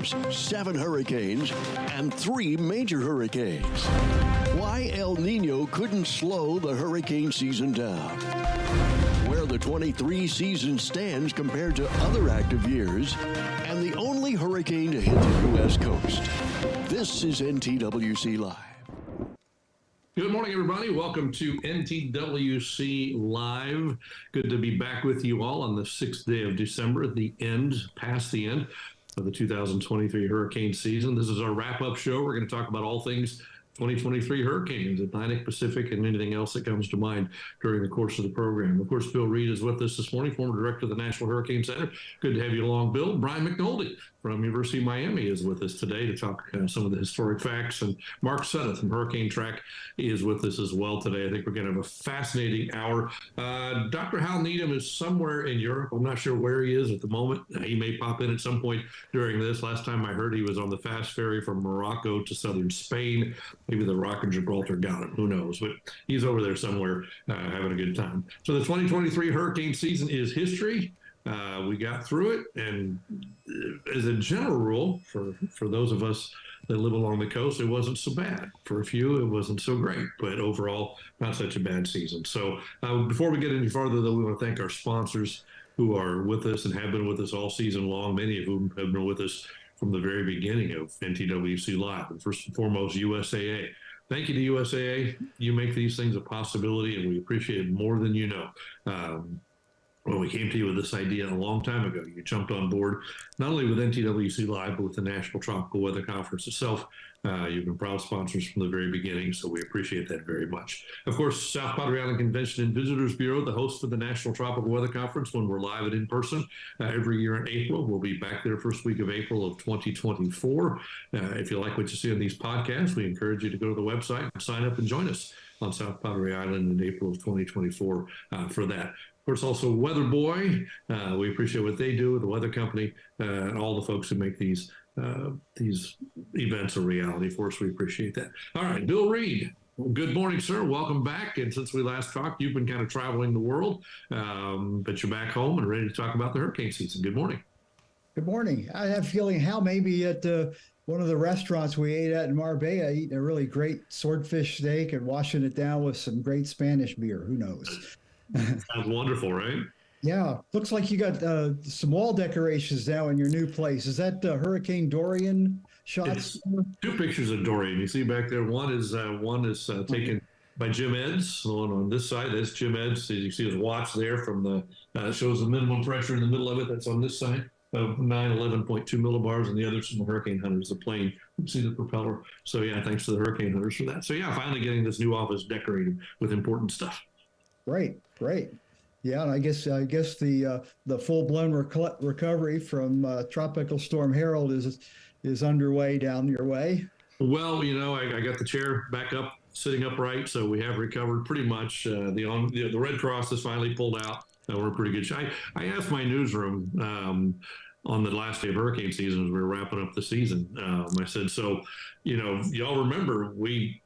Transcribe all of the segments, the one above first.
storms, 7 hurricanes, and 3 major hurricanes. Why El Nino couldn't slow the hurricane season down. Where the 23 season stands compared to other active years, and the only hurricane to hit the U.S. coast. This is NTWC Live. Good morning, everybody. Welcome to NTWC Live. Good to be back with you all on the 6th day of December, at the end, past the end of the 2023 hurricane season. This is our wrap-up show. We're going to talk about all things 2023 hurricanes, Atlantic, Pacific, and anything else that comes to mind during the course of the program. Of course, Bill Reed is with us this morning, former director of the National Hurricane Center. Good to have you along, Bill. Brian McNoldy from University of Miami is with us today to talk some of the historic facts. And Mark Sudduth from Hurricane Track is with us as well today. I think we're going to have a fascinating hour. Dr. Hal Needham is somewhere in Europe. I'm not sure where he is at the moment. He may pop in at some point during this. Last time I heard, he was on the fast ferry from Morocco to southern Spain. Maybe the Rock of Gibraltar got him. Who knows? But he's over there somewhere having a good time. So the 2023 hurricane season is history. We got through it. And as a general rule, for those of us that live along the coast, it wasn't so bad. For a few, it wasn't so great. But overall, not such a bad season. So before we get any farther, though, we want to thank our sponsors who are with us and have been with us all season long, many of whom have been with us from the very beginning of NTWC Live. And first and foremost, USAA. Thank you to USAA. You make these things a possibility, and we appreciate it more than you know. When we came to you with this idea a long time ago, you jumped on board, not only with NTWC Live, but with the National Tropical Weather Conference itself. You've been proud sponsors from the very beginning, so we appreciate that very much. Of course, South Padre Island Convention and Visitors Bureau, the host for the National Tropical Weather Conference, when we're live and in person every year in April. We'll be back there first week of April of 2024. If you like what you see on these podcasts, we encourage you to go to the website and sign up and join us on South Padre Island in April of 2024 for that. Of course, also Weather Boy. We appreciate what they do, the weather company, and all the folks who make these events a reality for us. We appreciate that. All right, Bill Reed. Good morning, sir. Welcome back. And since we last talked, you've been kind of traveling the world, but you're back home and ready to talk about the hurricane season. Good morning. Good morning. I have a feeling Hal may be at one of the restaurants we ate at in Marbella, eating a really great swordfish steak and washing it down with some great Spanish beer. Who knows? Sounds wonderful, right? Yeah. Looks like you got some wall decorations now in your new place. Is that Hurricane Dorian shots? It's 2 pictures of Dorian. You see back there. One is taken by Jim Edds. The one on this side, that's Jim Edds. You see his watch there from the shows the minimum pressure in the middle of it. That's on this side. 11.2 millibars, and the other's from the Hurricane Hunters, the plane. You see the propeller. So yeah, thanks to the Hurricane Hunters for that. So yeah, finally getting this new office decorated with important stuff. Great. Yeah, and I guess the full-blown recovery from Tropical Storm Harold is underway down your way. Well, I got the chair back up, sitting upright, so we have recovered pretty much. The Red Cross has finally pulled out. We're in pretty good shape. I asked my newsroom on the last day of hurricane season as we were wrapping up the season. I said, so, y'all remember we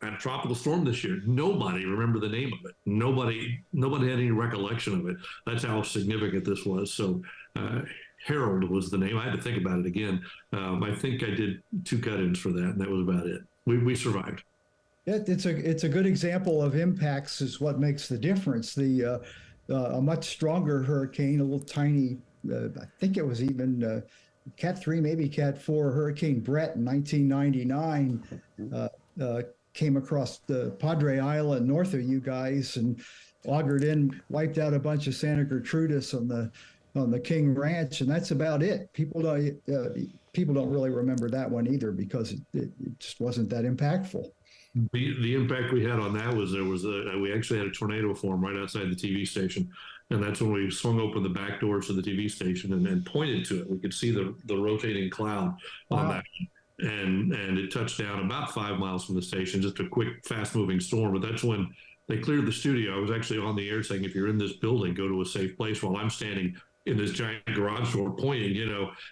had a tropical storm this year. Nobody remembered the name of it. Nobody had any recollection of it. That's how significant this was. So Harold was the name. I had to think about it again. I think I did 2 cut-ins for that, and that was about it. We survived. It's a good example of impacts is what makes the difference. A much stronger hurricane, a little tiny, I think it was even Cat 3, maybe Cat 4, Hurricane Brett in 1999 came across the Padre Island north of you guys and augured in, wiped out a bunch of Santa Gertrudis on the King Ranch, and that's about it. People don't really remember that one either because it just wasn't that impactful. The impact we had on that was we actually had a tornado form right outside the TV station, and that's when we swung open the back doors of the TV station and then pointed to it. We could see the rotating cloud on that, and it touched down about 5 miles from the station. Just a quick, fast-moving storm, but that's when they cleared the studio. I was actually on the air saying, if you're in this building, go to a safe place, while I'm standing in this giant garage door pointing,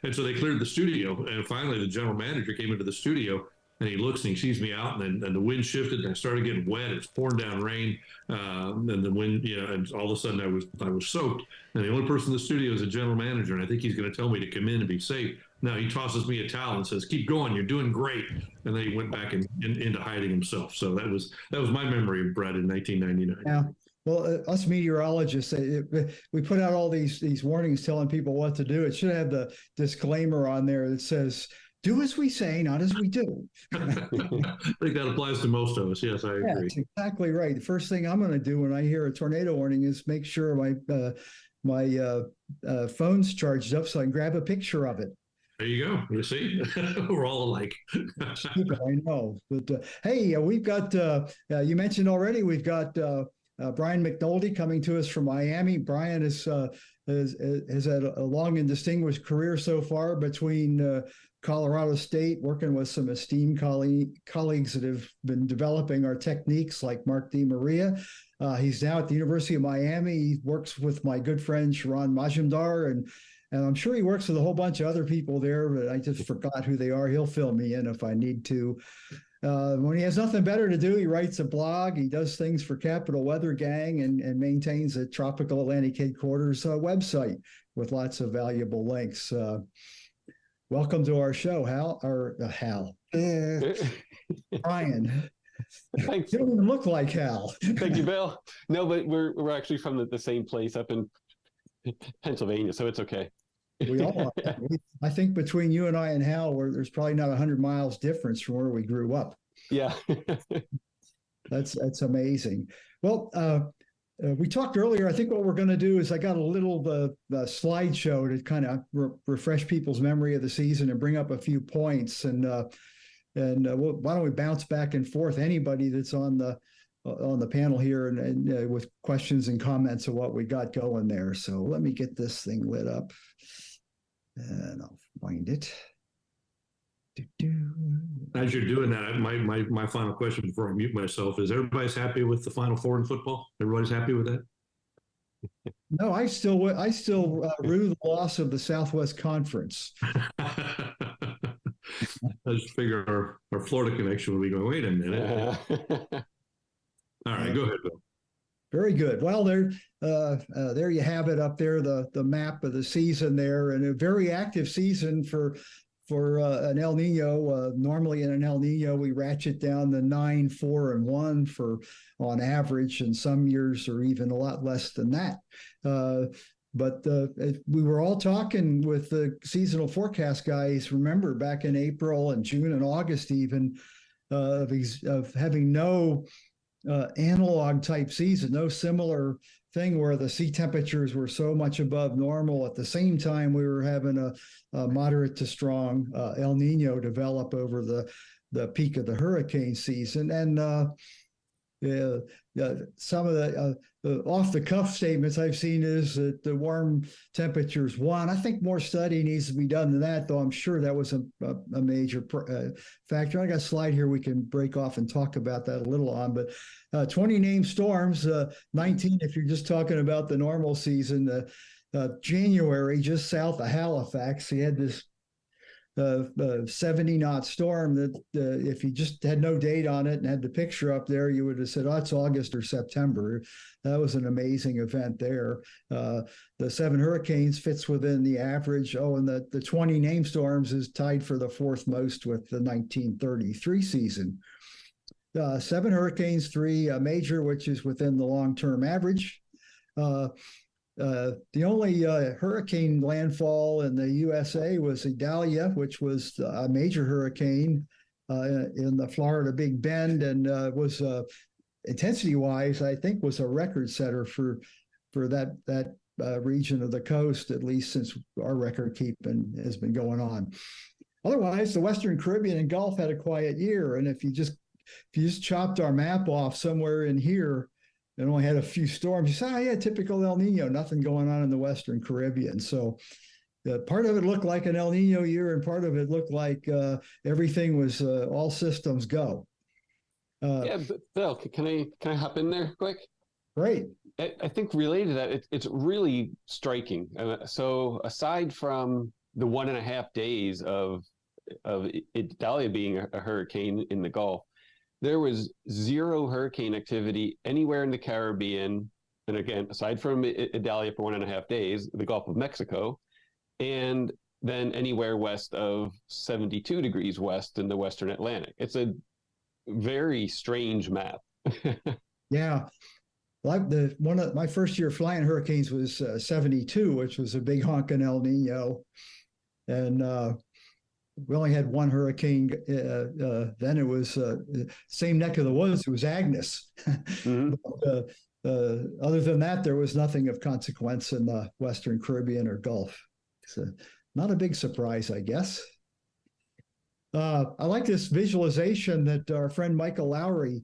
and so they cleared the studio, and finally the general manager came into the studio. And he looks and he sees me out, and the wind shifted, and I started getting wet. It's pouring down rain, and the wind, and all of a sudden I was soaked. And the only person in the studio is a general manager, and I think he's going to tell me to come in and be safe. No, he tosses me a towel and says, "Keep going, you're doing great." And then he went back into hiding himself. So that was my memory of Brett in 1999. Yeah. Well, us meteorologists, we put out all these warnings telling people what to do. It should have the disclaimer on there that says, "Do as we say, not as we do." I think that applies to most of us. Yes, I agree. That's exactly right. The first thing I'm going to do when I hear a tornado warning is make sure my phone's charged up so I can grab a picture of it. There you go. You see, we're all alike. I know. But hey, we've got, you mentioned already, we've got Brian McNoldy coming to us from Miami. Brian has had a long and distinguished career so far between Colorado State, working with some esteemed colleagues that have been developing our techniques like Mark DeMaria. He's now at the University of Miami. He works with my good friend Sharon Majumdar, and I'm sure he works with a whole bunch of other people there, but I just forgot who they are. He'll fill me in if I need to. When he has nothing better to do, he writes a blog. He does things for Capital Weather Gang and maintains a Tropical Atlantic Headquarters website with lots of valuable links. Welcome to our show, Hal. Brian. Thanks. You don't even look like Hal. Thank you, Bill. No, but we're actually from the same place up in Pennsylvania, so it's okay. We all are. I think between you and I and Hal, there's probably not 100 miles difference from where we grew up. Yeah. That's amazing. Well, we talked earlier. I think what we're going to do is I got a little slideshow to kind of refresh people's memory of the season and bring up a few points. And why don't we bounce back and forth? Anybody that's on the panel here and with questions and comments of what we got going there. So let me get this thing lit up, and I'll find it. As you're doing that, my final question before I mute myself is: everybody's happy with the Final Four in football? Everybody's happy with that? No, I still rue the loss of the Southwest Conference. I just figure our Florida connection will be going, wait a minute. All right, go ahead, Bill. Very good. Well, there you have it up there, the map of the season there, and a very active season for an El Nino. Normally in an El Nino, we ratchet down to 9, 4, and 1 on average, and some years are even a lot less than that. But we were all talking with the seasonal forecast guys, remember, back in April and June and August even, of having no analog type season, no similar thing where the sea temperatures were so much above normal. At the same time, we were having a moderate to strong El Nino develop over the peak of the hurricane season. And some of the off the cuff statements I've seen is that the warm temperatures won. I think more study needs to be done than that, though I'm sure that was a major factor. I got a slide here we can break off and talk about that a little on, but 20 named storms, 19 if you're just talking about the normal season. January, just south of Halifax, he had this 70-knot storm that if you just had no date on it and had the picture up there, you would have said, oh, it's August or September. That was an amazing event there. The 7 hurricanes fits within the average. Oh, and the 20 named storms is tied for the 4th most with the 1933 season. 7 hurricanes, 3 major, which is within the long-term average. The only hurricane landfall in the USA was Idalia, which was a major hurricane in the Florida Big Bend, and was intensity-wise, I think, was a record setter for that region of the coast, at least since our record keeping has been going on. Otherwise, the Western Caribbean and Gulf had a quiet year, and if you just chopped our map off somewhere in here and only had a few storms, you say, oh, yeah, typical El Nino, nothing going on in the Western Caribbean. So part of it looked like an El Nino year, and part of it looked like everything was all systems go. Yeah, Bill, can I hop in there quick? Great. I think related to that, it's really striking. So aside from the 1.5 days of Idalia being a hurricane in the Gulf, there was 0 hurricane activity anywhere in the Caribbean. And again, aside from Idalia for 1.5 days, the Gulf of Mexico, and than anywhere west of 72 degrees west in the Western Atlantic. It's a very strange map. Yeah. One of my first year flying hurricanes was 72, which was a big honking El Nino. And we only had one hurricane. Then it was same neck of the woods. It was Agnes. Mm-hmm. But, other than that, there was nothing of consequence in the Western Caribbean or Gulf. So not a big surprise, I guess. I like this visualization that our friend Michael Lowry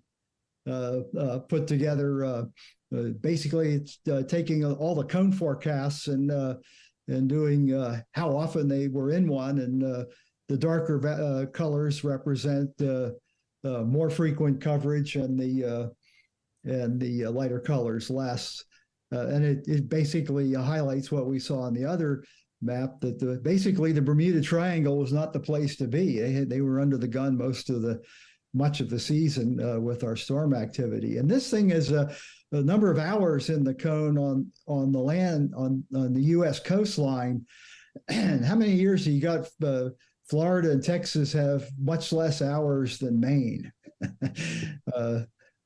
put together. Basically, it's taking all the cone forecasts and doing how often they were in one, and the darker colors represent more frequent coverage, and the lighter colors less. And it basically highlights what we saw on the other map, that basically the Bermuda Triangle was not the place to be. They were under the gun much of the season with our storm activity. And this thing is a number of hours in the cone on the land on the U.S. coastline. And how many years do you got? Florida and Texas have much less hours than Maine.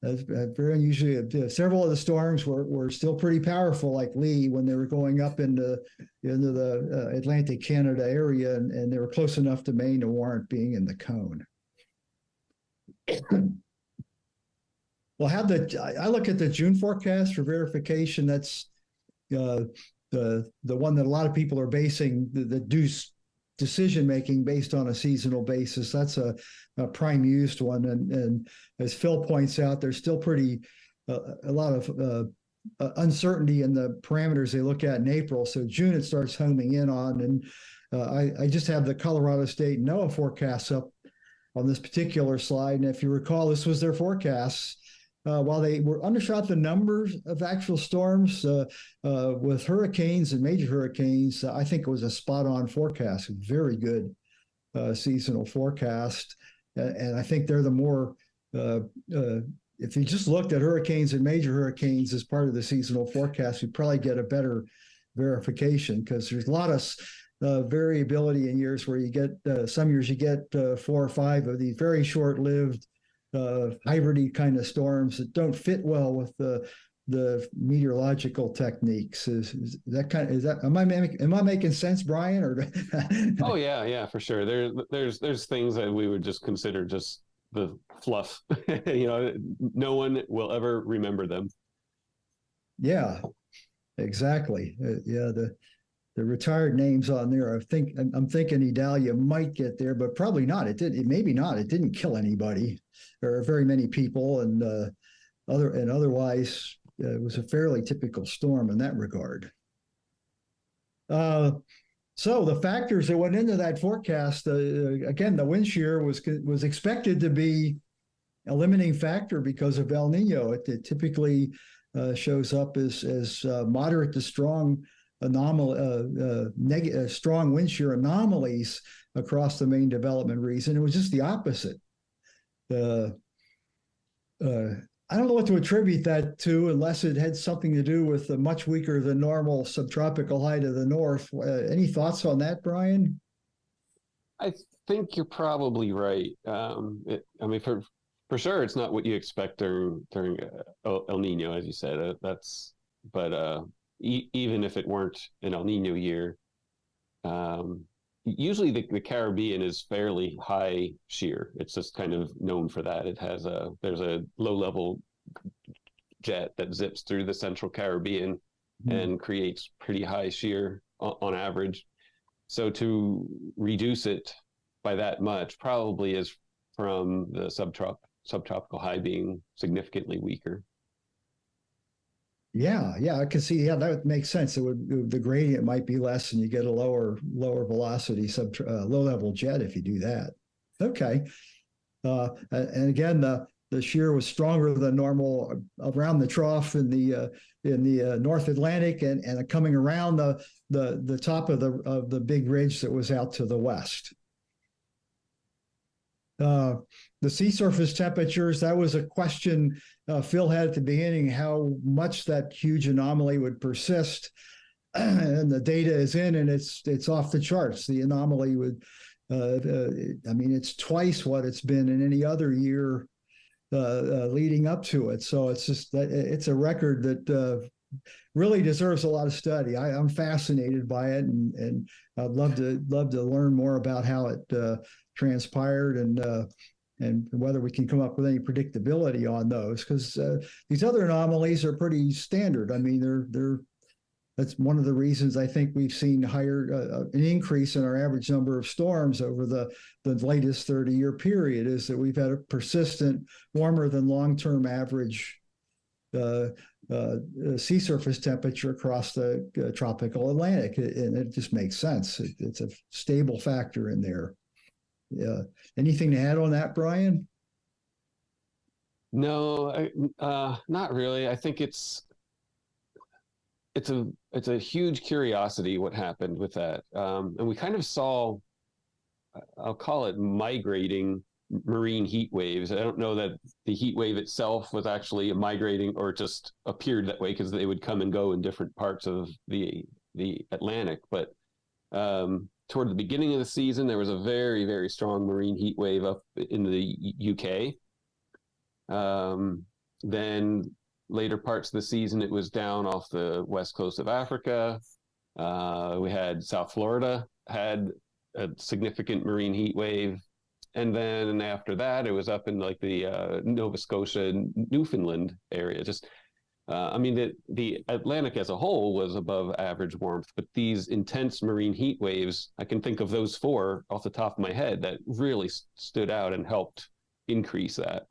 Very unusual. Several of the storms were still pretty powerful, like Lee, when they were going up into the Atlantic Canada area, and they were close enough to Maine to warrant being in the cone. Well, I look at the June forecast for verification. That's the one that a lot of people are basing the decision making based on a seasonal basis. That's a prime used one, and as Phil points out, there's still a lot of uncertainty in the parameters they look at in April. So June it starts homing in on, and I just have the Colorado State NOAA forecasts up on this particular slide. And if you recall, this was their forecasts. While they were undershot the numbers of actual storms with hurricanes and major hurricanes, I think it was a spot-on forecast, very good seasonal forecast. And I think they're the more, if you just looked at hurricanes and major hurricanes as part of the seasonal forecast, you'd probably get a better verification, because there's a lot of variability in years where you get, some years you get 4 or 5 of these very short-lived hybridy kind of storms that don't fit well with the meteorological techniques. Is that am I making sense, Brian? Or Oh yeah, for sure. There's things that we would just consider just the fluff. No one will ever remember them. Yeah, exactly. The retired names on there, I'm thinking Idalia might get there, but probably not. Maybe not. It didn't kill anybody or very many people, and otherwise it was a fairly typical storm in that regard. So the factors that went into that forecast, again, the wind shear was expected to be a limiting factor because of El Nino. It typically shows up as moderate to strong strong wind shear anomalies across the main development region. It was just the opposite. I don't know what to attribute that to, unless it had something to do with the much weaker than normal subtropical high to the north. Any thoughts on that, Brian? I think you're probably right. For sure, it's not what you expect during El Nino, as you said. Even if it weren't an El Nino year, usually the Caribbean is fairly high shear. It's just kind of known for that. There's a low level jet that zips through the central Caribbean and creates pretty high shear on average. So to reduce it by that much probably is from the subtropical high being significantly weaker. Yeah, I can see. Yeah, that would make sense. The gradient might be less, and you get a lower velocity low level jet if you do that. Okay, and again, the shear was stronger than normal around the trough in the North Atlantic, and coming around the top of the big ridge that was out to the west. The sea surface temperatures, that was a question Phil had at the beginning, how much that huge anomaly would persist. and the data is in, and it's off the charts. The anomaly would, I mean, it's twice what it's been in any other year leading up to it. So it's a record that really deserves a lot of study. I'm fascinated by it, and I'd love to learn more about how it transpired and whether we can come up with any predictability on those, because these other anomalies are pretty standard. I mean, that's one of the reasons I think we've seen an increase in our average number of storms over the latest 30-year period, is that we've had a persistent warmer than long-term average sea surface temperature across the tropical Atlantic, and it just makes sense. It's a stable factor in there. Anything to add on that, Brian? No, not really. I think it's a huge curiosity what happened with that, and we kind of saw, I'll call it, migrating marine heat waves. I don't know that the heat wave itself was actually migrating or just appeared that way, because they would come and go in different parts of the Atlantic. But toward the beginning of the season, there was a very, very strong marine heat wave up in the UK. Then later parts of the season, it was down off the west coast of Africa. We had South Florida had a significant marine heat wave. And then after that, it was up in like the Nova Scotia, Newfoundland area. Just, I mean, the Atlantic as a whole was above average warmth, but these intense marine heat waves, I can think of those 4 off the top of my head that really stood out and helped increase that.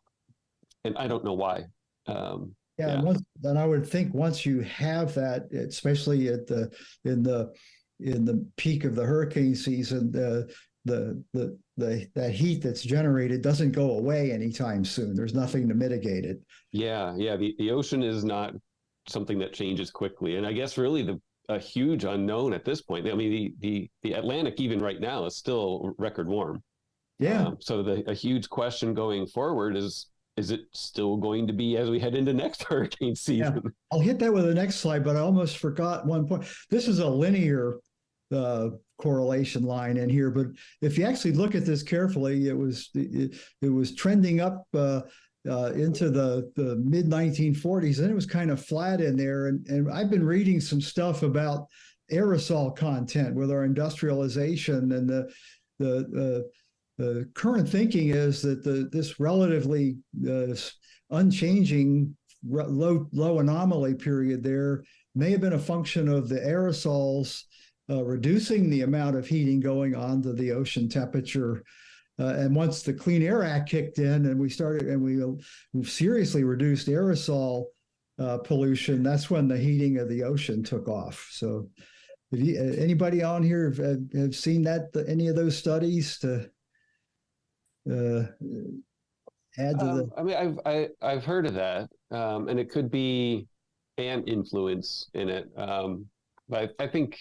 And I don't know why. Yeah. And I would think once you have that, especially in the peak of the hurricane season, that heat that's generated doesn't go away anytime soon. There's nothing to mitigate it. Yeah. The ocean is not something that changes quickly, and I guess really a huge unknown at this point. I mean, the Atlantic even right now is still record warm. Yeah. So a huge question going forward is it still going to be as we head into next hurricane season? Yeah. I'll hit that with the next slide, but I almost forgot one point. This is a linear correlation line in here, but if you actually look at this carefully, it was trending up into the mid 1940s, and it was kind of flat in there. And I've been reading some stuff about aerosol content with our industrialization, and the current thinking is that this relatively unchanging low anomaly period there may have been a function of the aerosols reducing the amount of heating going on to the ocean temperature. And once the Clean Air Act kicked in and we seriously reduced aerosol pollution, that's when the heating of the ocean took off. So anybody on here have seen any of those studies to add to the... I mean, I've heard of that, and it could be an influence in it. But I think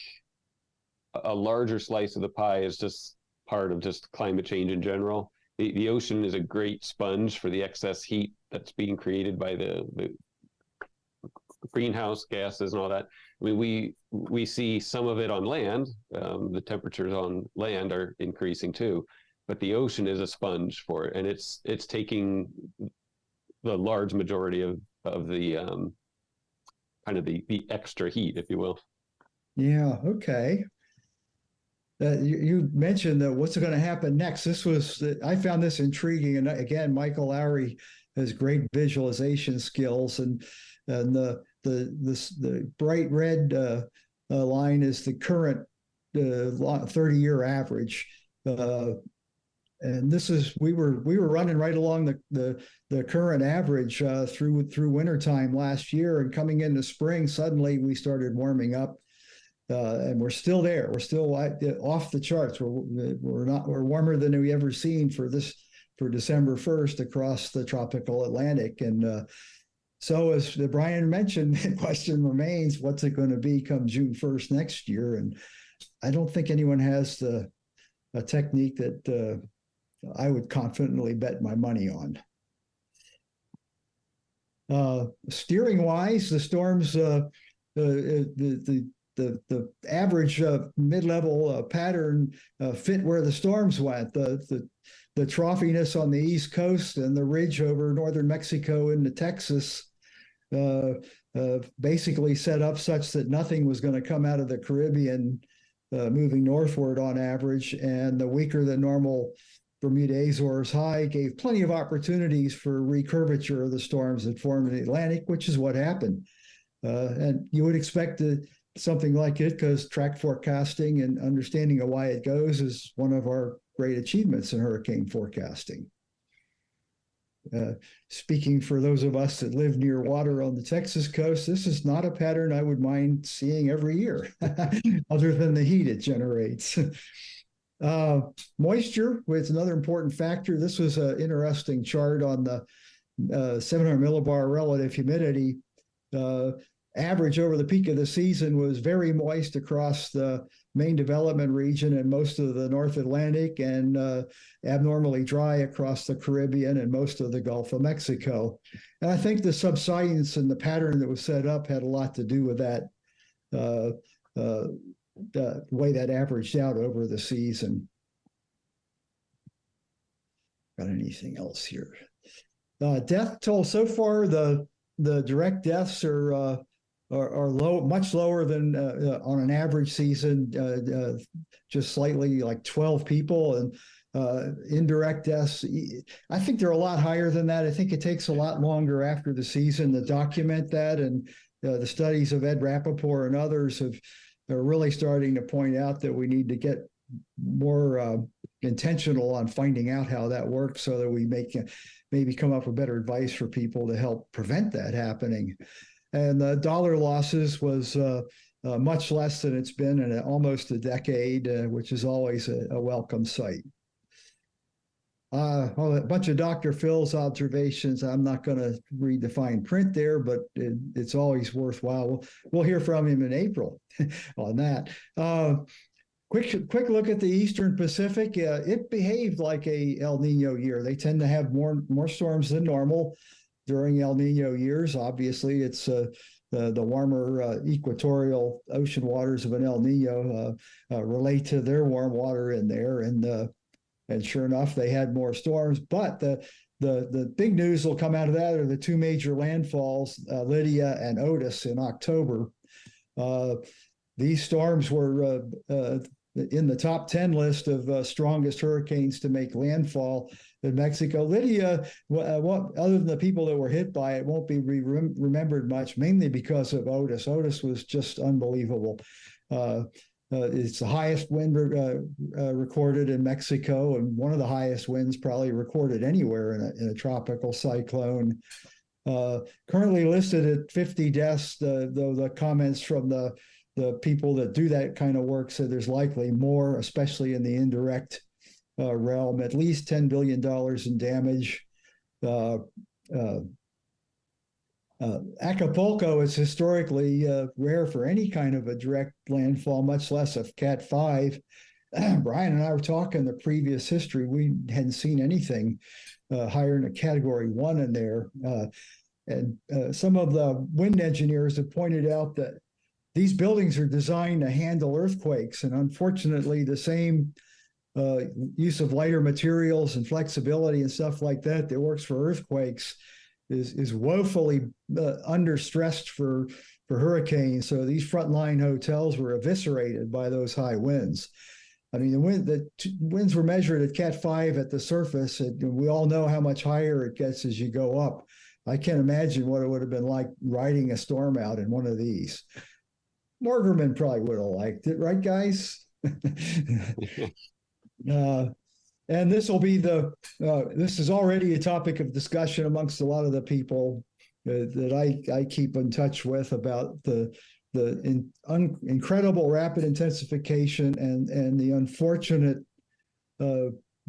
a larger slice of the pie is just part of just climate change in general. The ocean is a great sponge for the excess heat that's being created by the greenhouse gases and all that. I mean, we see some of it on land. The temperatures on land are increasing too, but the ocean is a sponge for it, and it's taking the large majority of the kind of the extra heat, if you will. Yeah. Okay. You mentioned that what's going to happen next. I found this intriguing, and again, Michael Lowry has great visualization skills, and the bright red line is the current 30-year average, and we were running right along the current average through wintertime last year, and coming into spring, suddenly we started warming up. And we're still there. We're still off the charts. We're warmer than we ever seen for December 1st across the tropical Atlantic. And so, as Brian mentioned, the question remains: what's it going to be come June 1st next year? And I don't think anyone has a technique that I would confidently bet my money on. Steering wise, the storms. The the average mid-level pattern fit where the storms went. The troughiness on the East Coast and the ridge over northern Mexico into Texas basically set up such that nothing was going to come out of the Caribbean moving northward on average, and the weaker than normal Bermuda Azores high gave plenty of opportunities for recurvature of the storms that formed in the Atlantic, which is what happened. And you would expect something like it, because track forecasting and understanding of why it goes is one of our great achievements in hurricane forecasting. Speaking for those of us that live near water on the Texas coast, this is not a pattern I would mind seeing every year, other than the heat it generates. Moisture was another important factor. This was an interesting chart on the 700 millibar relative humidity. Average over the peak of the season was very moist across the main development region and most of the North Atlantic, and abnormally dry across the Caribbean and most of the Gulf of Mexico. And I think the subsidence and the pattern that was set up had a lot to do with that, the way that averaged out over the season. Got anything else here? Death toll so far, the direct deaths are low, much lower than on an average season, just slightly, like 12 people. And indirect deaths, I think they're a lot higher than that. I think it takes a lot longer after the season to document that. And the studies of Ed Rappaport and others are really starting to point out that we need to get more intentional on finding out how that works, so that we maybe come up with better advice for people to help prevent that happening. And the dollar losses was much less than it's been in almost a decade, which is always a welcome sight. A bunch of Dr. Phil's observations. I'm not going to read the fine print there, but it's always worthwhile. We'll hear from him in April on that. Quick look at the Eastern Pacific. It behaved like a El Nino year. They tend to have more storms than normal during El Nino years. Obviously, it's the warmer equatorial ocean waters of an El Nino relate to their warm water in there, and sure enough, they had more storms. But the big news will come out of that are the two major landfalls, Lydia and Otis, in October. These storms were in the top 10 list of strongest hurricanes to make landfall in Mexico. Lydia, other than the people that were hit by it, won't be remembered much, mainly because of Otis. Otis was just unbelievable. It's the highest wind recorded in Mexico, and one of the highest winds probably recorded anywhere in a tropical cyclone. Currently listed at 50 deaths, though the comments from the people that do that kind of work said there's likely more, especially in the indirect realm, at least $10 billion in damage. Acapulco is historically rare for any kind of a direct landfall, much less of Cat 5. Brian and I were talking the previous history. We hadn't seen anything higher than a Category 1 in there. And some of the wind engineers have pointed out that these buildings are designed to handle earthquakes, and unfortunately, the same use of lighter materials and flexibility and stuff like that works for earthquakes is woefully understressed for hurricanes. So these frontline hotels were eviscerated by those high winds. I mean, the winds were measured at Cat 5 at the surface, and we all know how much higher it gets as you go up. I can't imagine what it would have been like riding a storm out in one of these. Morgerman probably would have liked it, right, guys? And this will be this is already a topic of discussion amongst a lot of the people that I keep in touch with about the incredible rapid intensification and the unfortunate,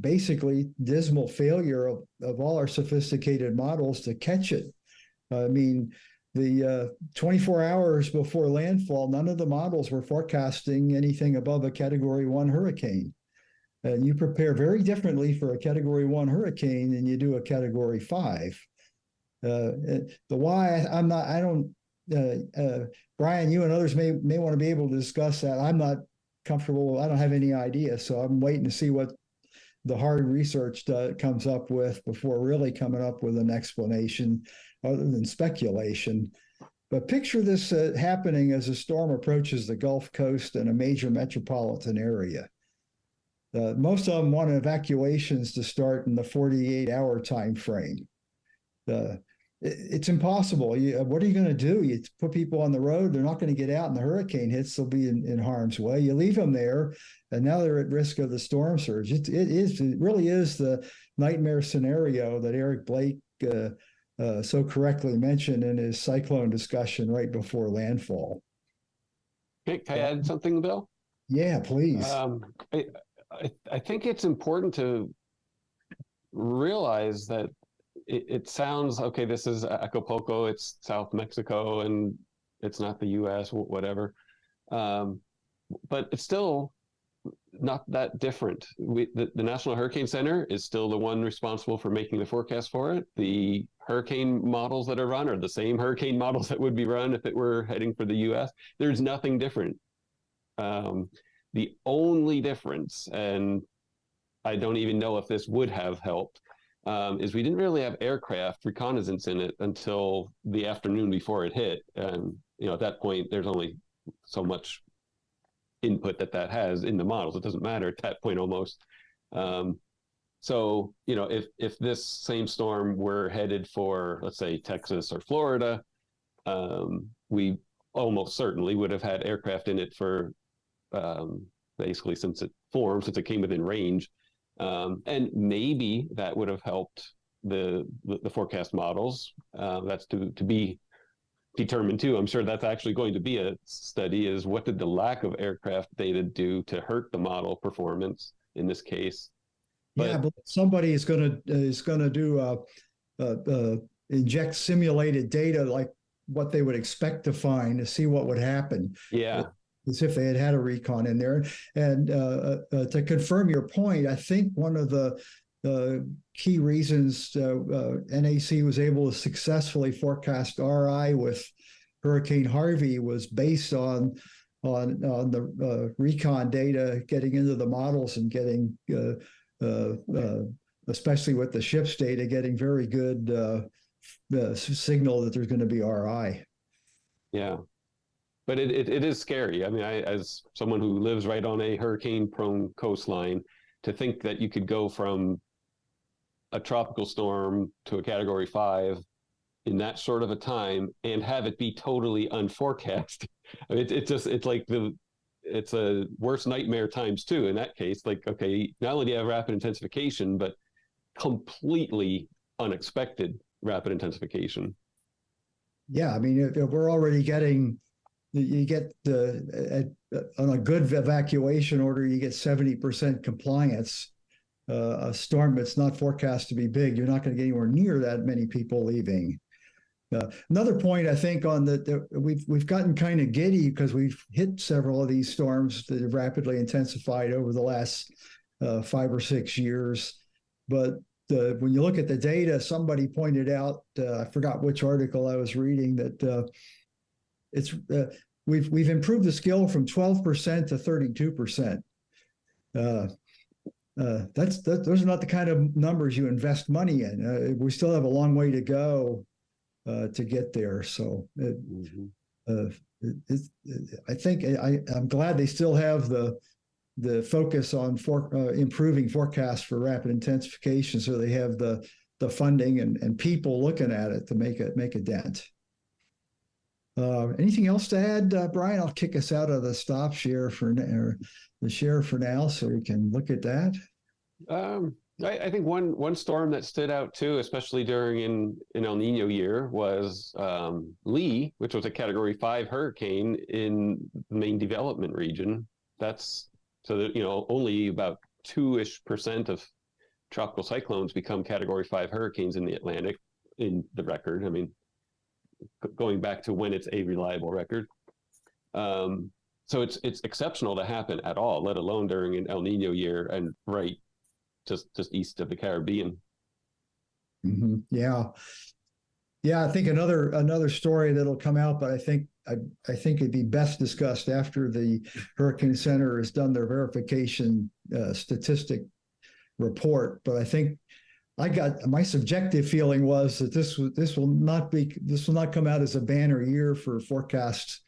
basically dismal failure of all our sophisticated models to catch it. I mean, the 24 hours before landfall, none of the models were forecasting anything above a Category 1 hurricane. And you prepare very differently for a Category 1 hurricane than you do a Category 5. The why I don't Brian, you and others may want to be able to discuss that. I'm not comfortable. I don't have any idea, so I'm waiting to see what the hard research comes up with before really coming up with an explanation other than speculation. But picture this happening as a storm approaches the Gulf Coast and a major metropolitan area. Most of them want evacuations to start in the 48-hour time frame. It's impossible. What are you going to do? You put people on the road, they're not going to get out, and the hurricane hits, they'll be in harm's way. You leave them there, and now they're at risk of the storm surge. It really is the nightmare scenario that Eric Blake so correctly mentioned in his cyclone discussion right before landfall. Can I add something, Bill? Yeah, please. I think it's important to realize that it sounds, okay, this is Acapulco, it's South Mexico, and it's not the U.S., whatever. But it's still not that different. The National Hurricane Center is still the one responsible for making the forecast for it. The hurricane models that are run are the same hurricane models that would be run if it were heading for the U.S. There's nothing different. The only difference, and I don't even know if this would have helped, is we didn't really have aircraft reconnaissance in it until the afternoon before it hit. And, at that point, there's only so much input that has in the models. It doesn't matter at that point almost. So, if this same storm were headed for, let's say, Texas or Florida, we almost certainly would have had aircraft in it for basically since it came within range. And maybe that would have helped the forecast models. That's to be determined too. I'm sure that's actually going to be a study, is what did the lack of aircraft data do to hurt the model performance in this case? But somebody is going to do inject simulated data like what they would expect to find to see what would happen. Yeah. As if they had a recon in there. And to confirm your point, I think one of the key reasons NAC was able to successfully forecast RI with Hurricane Harvey was based on the recon data getting into the models and getting, especially with the ship's data, getting very good signal that there's going to be RI. Yeah. But it is scary. I mean, as someone who lives right on a hurricane-prone coastline, to think that you could go from a tropical storm to a Category 5 in that short of a time and have it be totally unforecast. I mean, it's a worst nightmare times two in that case. Like, okay, not only do you have rapid intensification, but completely unexpected rapid intensification. Yeah, I mean, if we're already getting. You get on a good evacuation order, you get 70% compliance. A storm that's not forecast to be big, you're not going to get anywhere near that many people leaving. Another point, I think, on we've gotten kind of giddy because we've hit several of these storms that have rapidly intensified over the last 5 or 6 years. But when you look at the data, somebody pointed out, I forgot which article I was reading, that we've improved the skill from 12% to 32%. Those are not the kind of numbers you invest money in. We still have a long way to go to get there. So I think I'm glad they still have the focus on improving forecasts for rapid intensification, so they have the funding and people looking at it to make a dent. Anything else to add, Brian? I'll kick us out of the stop share or the share for now, so we can look at that. I think one storm that stood out too, especially during an El Nino year, was Lee, which was a Category 5 hurricane in the main development region. That's so that only about 2% of tropical cyclones become Category 5 hurricanes in the Atlantic in the record. I mean, going back to when it's a reliable record. So it's exceptional to happen at all, let alone during an El Nino year and right just east of the Caribbean. Mm-hmm. Yeah. Yeah, I think another story that'll come out, but I think it'd be best discussed after the Hurricane Center has done their verification statistic report. But I think I got my subjective feeling was that this will not come out as a banner year for forecasts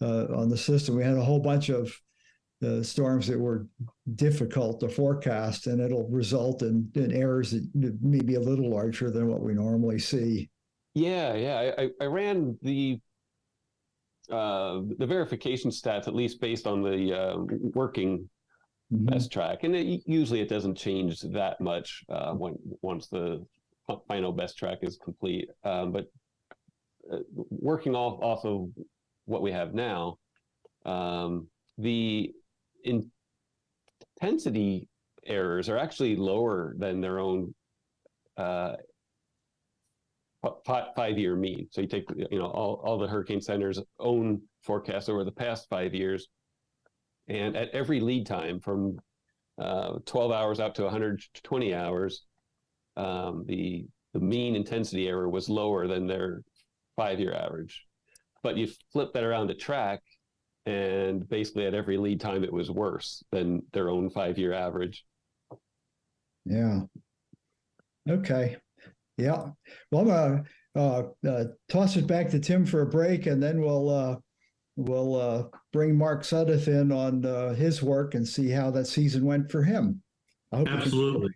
on the system. We had a whole bunch of storms that were difficult to forecast, and it'll result in errors that may be a little larger than what we normally see. Yeah. I ran the verification stats, at least based on the working best track, and usually it doesn't change that much once the final best track is complete. But working off of what we have now, the intensity errors are actually lower than their own 5-year mean. So you take all the Hurricane Center's own forecasts over the past 5 years, and at every lead time from 12 hours out to 120 hours, the mean intensity error was lower than their 5-year average. But you flip that around to track, and basically at every lead time it was worse than their own 5-year average. Yeah. Okay. Yeah. Well, I'm gonna toss it back to Tim for a break, and then we'll bring Mark Sudduth in on his work and see how that season went for him. Absolutely.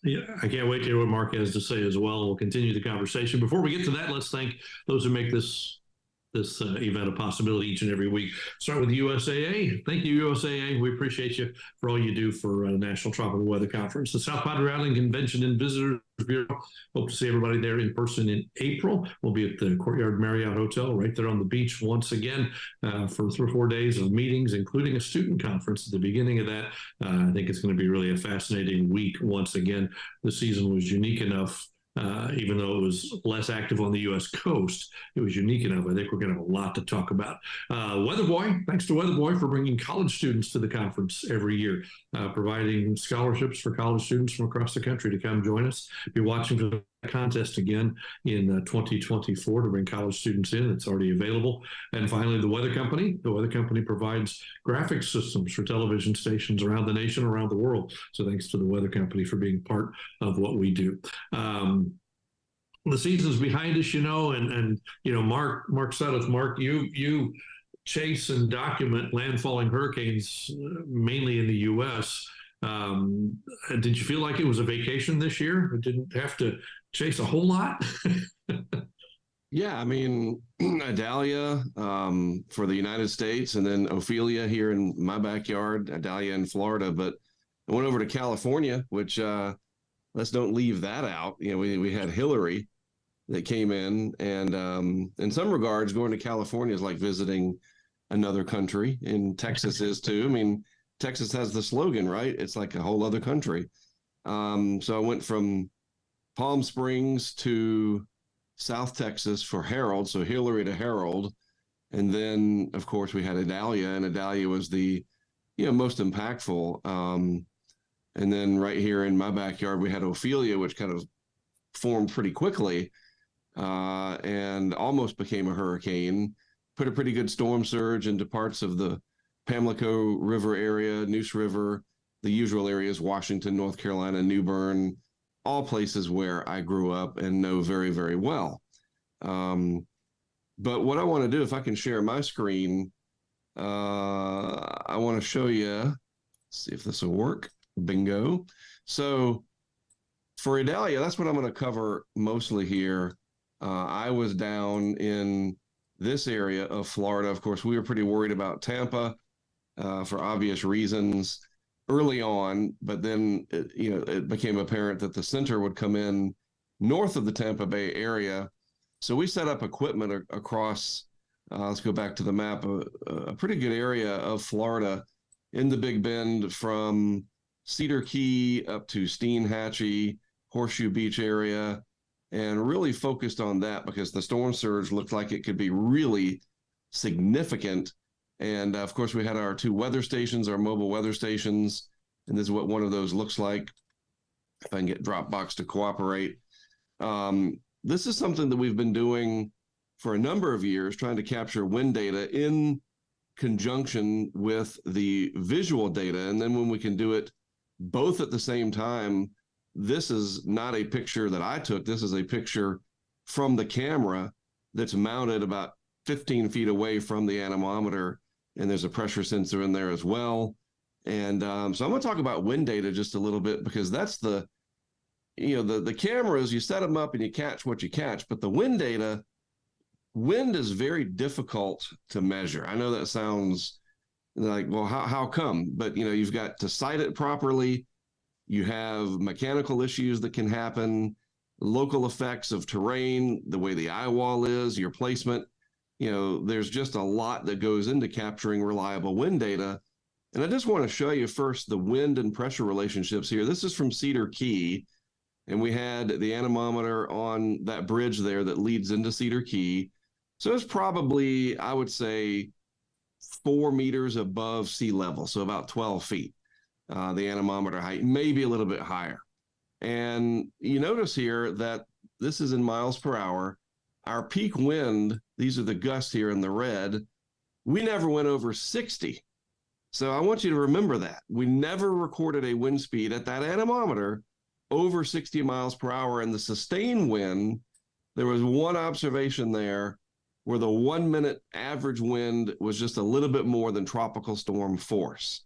Yeah, I can't wait to hear what Mark has to say as well. We'll continue the conversation. Before we get to that, let's thank those who make this event a possibility each and every week. Start with USAA. Thank you, USAA. We appreciate you for all you do for National Tropical Weather Conference. The South Padre Island Convention and Visitors Bureau. Hope to see everybody there in person in April. We'll be at the Courtyard Marriott Hotel right there on the beach once again for 3 or 4 days of meetings, including a student conference at the beginning of that. I think it's going to be really a fascinating week once again. The season was unique enough. Even though it was less active on the U.S. coast, it was unique enough. I think we're going to have a lot to talk about. Weatherboy, thanks to Weatherboy for bringing college students to the conference every year, providing scholarships for college students from across the country to come join us. Be watching for the contest again in 2024 to bring college students in. It's already available. And finally, the Weather Company. The Weather Company provides graphic systems for television stations around the nation, around the world. So thanks to the Weather Company for being part of what we do. The season's behind us, and Mark Sudduth. Mark, you chase and document landfalling hurricanes mainly in the U.S. Did you feel like it was a vacation this year? Or didn't have to chase a whole lot? Yeah, I mean, Idalia for the United States, and then Ophelia here in my backyard, Idalia in Florida. But I went over to California, which let's don't leave that out. We had Hillary that came in, and in some regards, going to California is like visiting another country, and Texas is too. I mean, Texas has the slogan, right? It's like a whole other country. So I went from Palm Springs to South Texas for Harold, so Hillary to Harold. And then, of course, we had Idalia, and Idalia was the most impactful. And then right here in my backyard, we had Ophelia, which kind of formed pretty quickly and almost became a hurricane, put a pretty good storm surge into parts of the Pamlico River area, Neuse River, the usual areas, Washington, North Carolina, New Bern, all places where I grew up and know very, very well. But what I want to do, if I can share my screen, I want to show you, see if this will work. Bingo. So for Idalia, that's what I'm going to cover mostly here. I was down in this area of Florida. Of course, we were pretty worried about Tampa for obvious reasons early on, but then it became apparent that the center would come in north of the Tampa Bay area. So we set up equipment across, let's go back to the map, a pretty good area of Florida in the Big Bend from Cedar Key up to Steinhatchee, Horseshoe Beach area, and really focused on that because the storm surge looked like it could be really significant. And of course, we had our 2 weather stations, our mobile weather stations, and this is what one of those looks like. If I can get Dropbox to cooperate. this is something that we've been doing for a number of years, trying to capture wind data in conjunction with the visual data. And then when we can do it both at the same time, this is not a picture that I took. This is a picture from the camera that's mounted about 15 feet away from the anemometer. And there's a pressure sensor in there as well. And so I'm going to talk about wind data just a little bit, because that's the cameras, you set them up and you catch what you catch, but the wind data, wind is very difficult to measure. I know that sounds like, well, how come? But, you've got to sight it properly. You have mechanical issues that can happen, local effects of terrain, the way the eye wall is, your placement. There's just a lot that goes into capturing reliable wind data. And I just want to show you first the wind and pressure relationships here. This is from Cedar Key, and we had the anemometer on that bridge there that leads into Cedar Key. So it's probably, I would say, 4 meters above sea level, so about 12 feet, the anemometer height, maybe a little bit higher. And you notice here that this is in miles per hour. Our peak wind, these are the gusts here in the red, we never went over 60. So I want you to remember that. We never recorded a wind speed at that anemometer over 60 miles per hour. And the sustained wind, there was one observation there where the 1 minute average wind was just a little bit more than tropical storm force.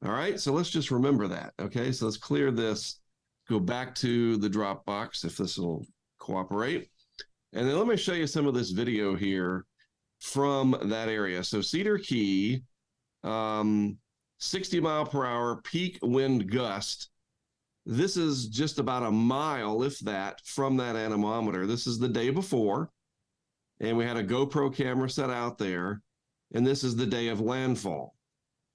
All right, so let's just remember that. Okay, so let's clear this, go back to the Dropbox if this will cooperate. And then let me show you some of this video here from that area. So Cedar Key, 60 mile per hour peak wind gust. This is just about a mile, if that, from that anemometer. This is the day before, and we had a GoPro camera set out there, and this is the day of landfall.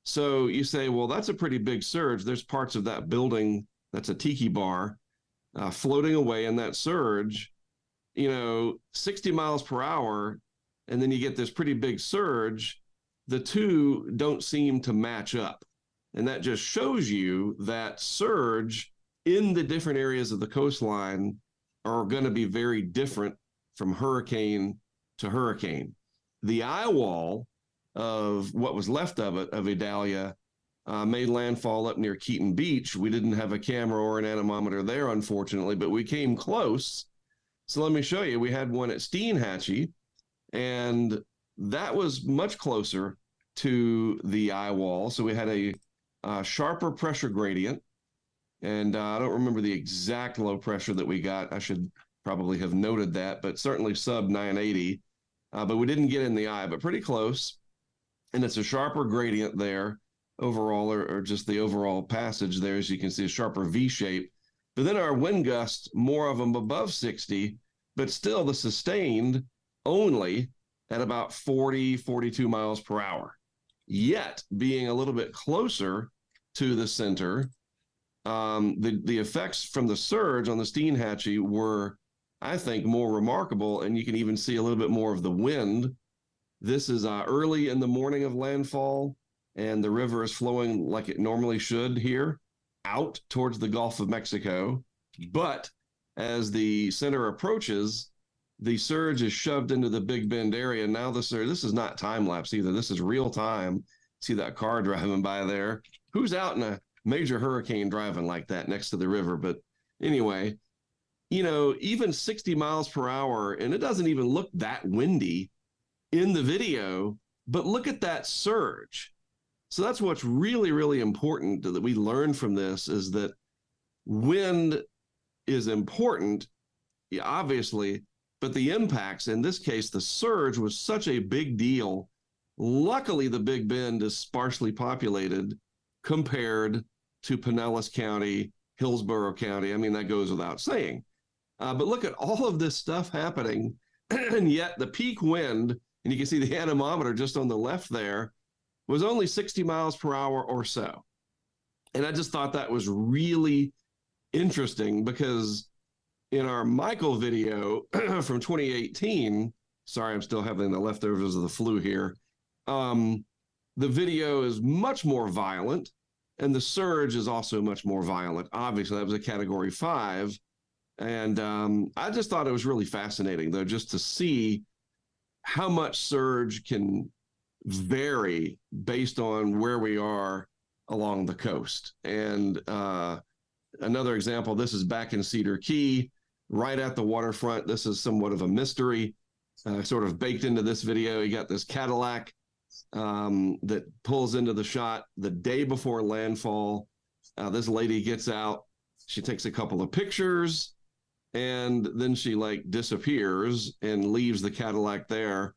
So you say, well, that's a pretty big surge. There's parts of that building, that's a tiki bar, floating away in that surge, 60 miles per hour, and then you get this pretty big surge. The two don't seem to match up. And that just shows you that surge in the different areas of the coastline are going to be very different from hurricane to hurricane. The eye wall of what was left of it, of Idalia, made landfall up near Keaton Beach. We didn't have a camera or an anemometer there, unfortunately, but we came close. So let me show you. We had one at Steenhatchee, and that was much closer to the eye wall. So we had a sharper pressure gradient, and I don't remember the exact low pressure that we got. I should probably have noted that, but certainly sub 980. But we didn't get in the eye, but pretty close. And it's a sharper gradient there overall, or just the overall passage there, as you can see, a sharper V shape. But then our wind gusts, more of them above 60, but still the sustained only at about 40, 42 miles per hour. Yet being a little bit closer to the center, the effects from the surge on the Steenhatchee were, I think, more remarkable. And you can even see a little bit more of the wind. This is early in the morning of landfall, and the river is flowing like it normally should here, out towards the Gulf of Mexico. But as the center approaches, the surge is shoved into the Big Bend area. Now the surge, this is not time lapse either. This is real time. See that car driving by there? Who's out in a major hurricane driving like that next to the river? But anyway, even 60 miles per hour, and it doesn't even look that windy in the video, but look at that surge. So that's what's really, really important that we learn from this, is that wind is important, obviously, but the impacts, in this case, the surge was such a big deal. Luckily, the Big Bend is sparsely populated compared to Pinellas County, Hillsborough County. I mean, that goes without saying. But look at all of this stuff happening, and yet the peak wind, and you can see the anemometer just on the left there, was only 60 miles per hour or so. And I just thought that was really interesting, because in our Michael video from 2018, sorry, I'm still having the leftovers of the flu here. The video is much more violent, and the surge is also much more violent. Obviously, that was a Category 5. And I just thought it was really fascinating, though, just to see how much surge can vary based on where we are along the coast. And another example, this is back in Cedar Key, right at the waterfront. This is somewhat of a mystery, sort of baked into this video. You got this Cadillac that pulls into the shot the day before landfall. This lady gets out, she takes a couple of pictures, and then she like disappears and leaves the Cadillac there,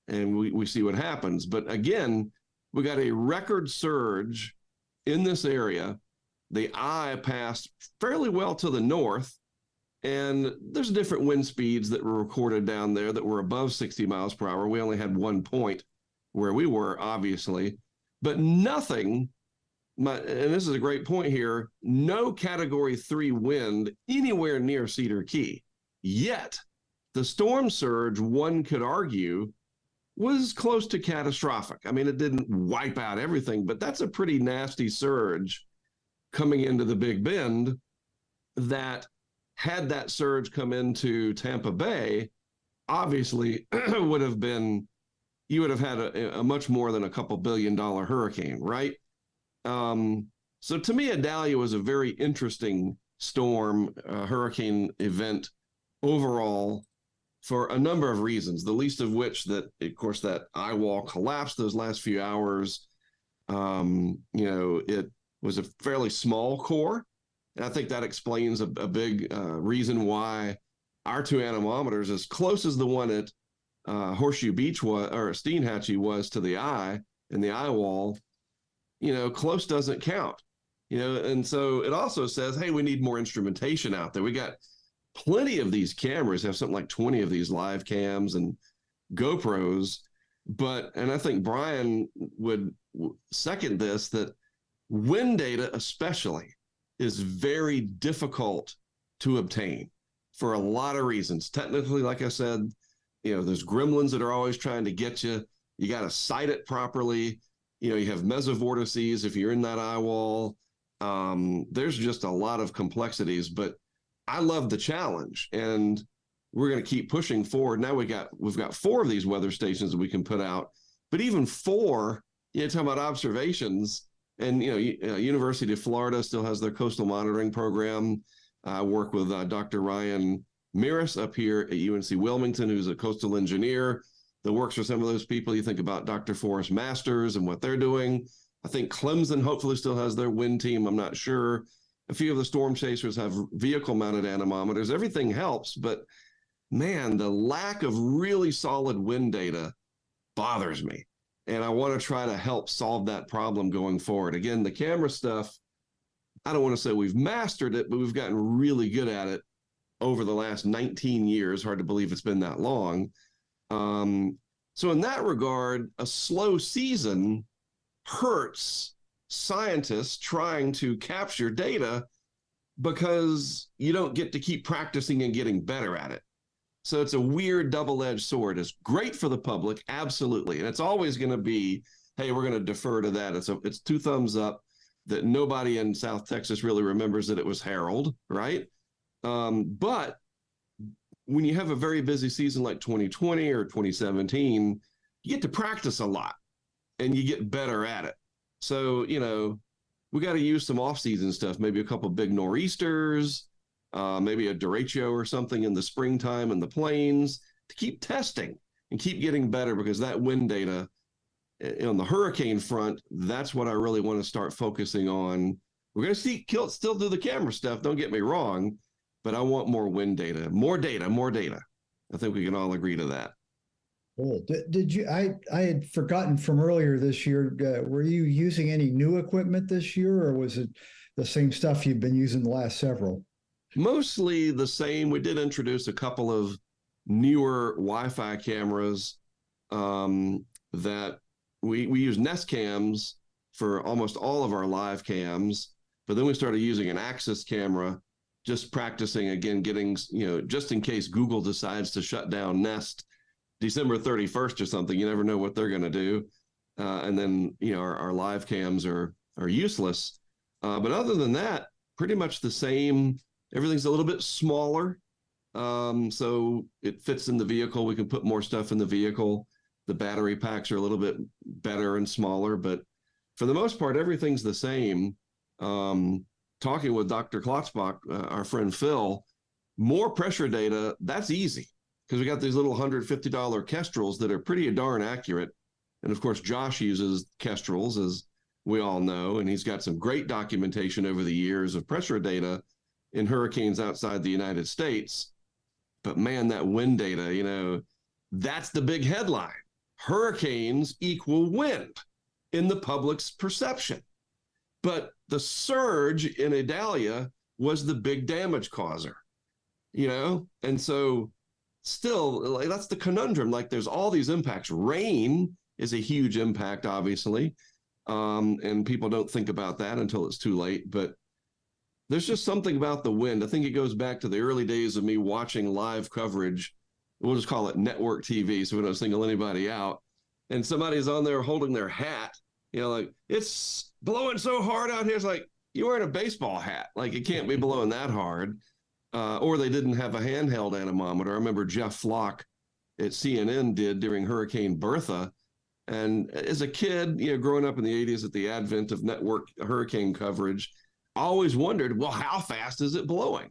and we see what happens. But again, we got a record surge in this area. The eye passed fairly well to the north, and there's different wind speeds that were recorded down there that were above 60 miles per hour. We only had 1 point where we were, obviously, but nothing. And this is a great point here, no Category 3 wind anywhere near Cedar Key. Yet, the storm surge, one could argue, was close to catastrophic. I mean, it didn't wipe out everything, but that's a pretty nasty surge coming into the Big Bend that, had that surge come into Tampa Bay, obviously would have been, you would have had a much more than a couple $2 billion hurricane, right? So to me, Idalia was a very interesting storm, hurricane event overall for a number of reasons, the least of which that, of course, that eye wall collapsed those last few hours. It was a fairly small core. And I think that explains a big reason why our two anemometers, as close as the one at Horseshoe Beach was, or Steinhatchee was to the eye and the eye wall, close doesn't count, and so it also says, hey, we need more instrumentation out there. We got plenty of these cameras, have something like 20 of these live cams and GoPros, and I think Brian would second this, that wind data especially is very difficult to obtain for a lot of reasons. Technically, like I said, there's gremlins that are always trying to get you. You got to sight it properly. You have mesovortices if you're in that eye wall. There's just a lot of complexities, but I love the challenge, and we're going to keep pushing forward. Now we've got 4 of these weather stations that we can put out, but even 4, talking about observations, and University of Florida still has their coastal monitoring program. I work with Dr. Ryan Miras up here at UNC Wilmington, who's a coastal engineer that works for some of those people. You think about Dr. Forrest Masters and what they're doing. I think Clemson hopefully still has their wind team. I'm not sure. A few of the storm chasers have vehicle-mounted anemometers. Everything helps, but man, the lack of really solid wind data bothers me. And I want to try to help solve that problem going forward. Again, the camera stuff, I don't want to say we've mastered it, but we've gotten really good at it over the last 19 years. Hard to believe it's been that long. So in that regard, a slow season hurts scientists trying to capture data because you don't get to keep practicing and getting better at it. So it's a weird double-edged sword. It's great for the public, absolutely. And it's always going to be, hey, we're going to defer to that. It's 2 thumbs up that nobody in South Texas really remembers that it was Harold, right? But when you have a very busy season like 2020 or 2017, you get to practice a lot and you get better at it. So, we got to use some off-season stuff, maybe a couple big nor'easters, maybe a derecho or something in the springtime in the plains to keep testing and keep getting better, because that wind data on the hurricane front, that's what I really want to start focusing on. We're going to still do the camera stuff, don't get me wrong, but I want more wind data, more data. I think we can all agree to that. Cool. Did you? I had forgotten from earlier this year. Were you using any new equipment this year, or was it the same stuff you've been using the last several? Mostly the same. We did introduce a couple of newer Wi-Fi cameras that we use Nest cams for almost all of our live cams, but then we started using an Axis camera, just practicing again, getting, just in case Google decides to shut down Nest December 31st or something. You never know what they're going to do. And then, our live cams are useless. But other than that, pretty much the same Everything's a little bit smaller. So it fits in the vehicle. We can put more stuff in the vehicle. The battery packs are a little bit better and smaller, but for the most part, everything's the same. Talking with Dr. Klotzbach, our friend Phil, more pressure data, that's easy because we got these little $150 Kestrels that are pretty darn accurate. And of course, Josh uses Kestrels, as we all know, and he's got some great documentation over the years of pressure data in hurricanes outside the United States. But man, that wind data, that's the big headline. Hurricanes equal wind in the public's perception. But the surge in Idalia was the big damage causer, And so still, that's the conundrum. Like, there's all these impacts. Rain is a huge impact, obviously. And people don't think about that until it's too late. But there's just something about the wind. I think it goes back to the early days of me watching live coverage. We'll just call it network TV so we don't single anybody out. And somebody's on there holding their hat, like, it's blowing so hard out here. It's like, you're wearing a baseball hat. Like, it can't be blowing that hard. Or they didn't have a handheld anemometer. I remember Jeff Flock at CNN did during Hurricane Bertha. And as a kid, growing up in the 80s at the advent of network hurricane coverage, I always wondered, well, how fast is it blowing?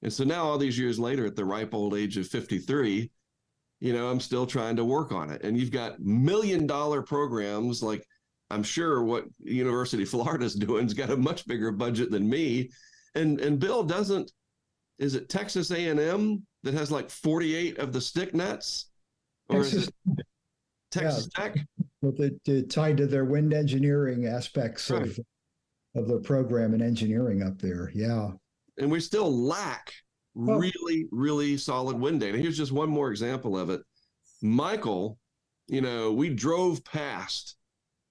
And so now, all these years later, at the ripe old age of 53, I'm still trying to work on it. And you've got $1 million programs, like I'm sure what University of Florida's doing has got a much bigger budget than me. And Bill doesn't, is it Texas A&M that has like 48 of the stick nets? Or is it Texas Tech? With it tied to their wind engineering aspects Right. of the program and engineering up there. Yeah. And we still lack really, really solid wind data. Here's just one more example of it. Michael, we drove past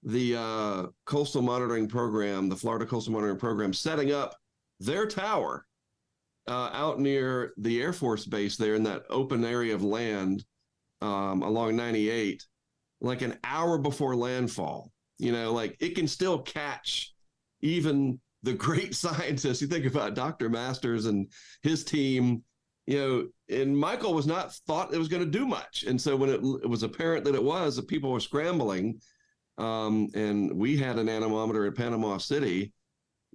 the coastal monitoring program, the Florida Coastal Monitoring Program, setting up their tower out near the Air Force Base there in that open area of land along 98, like an hour before landfall. Like, it can still catch even the great scientists. You think about Dr. Masters and his team, and Michael was not thought it was going to do much. And so when it was apparent that it was, that people were scrambling, and we had an anemometer at Panama City,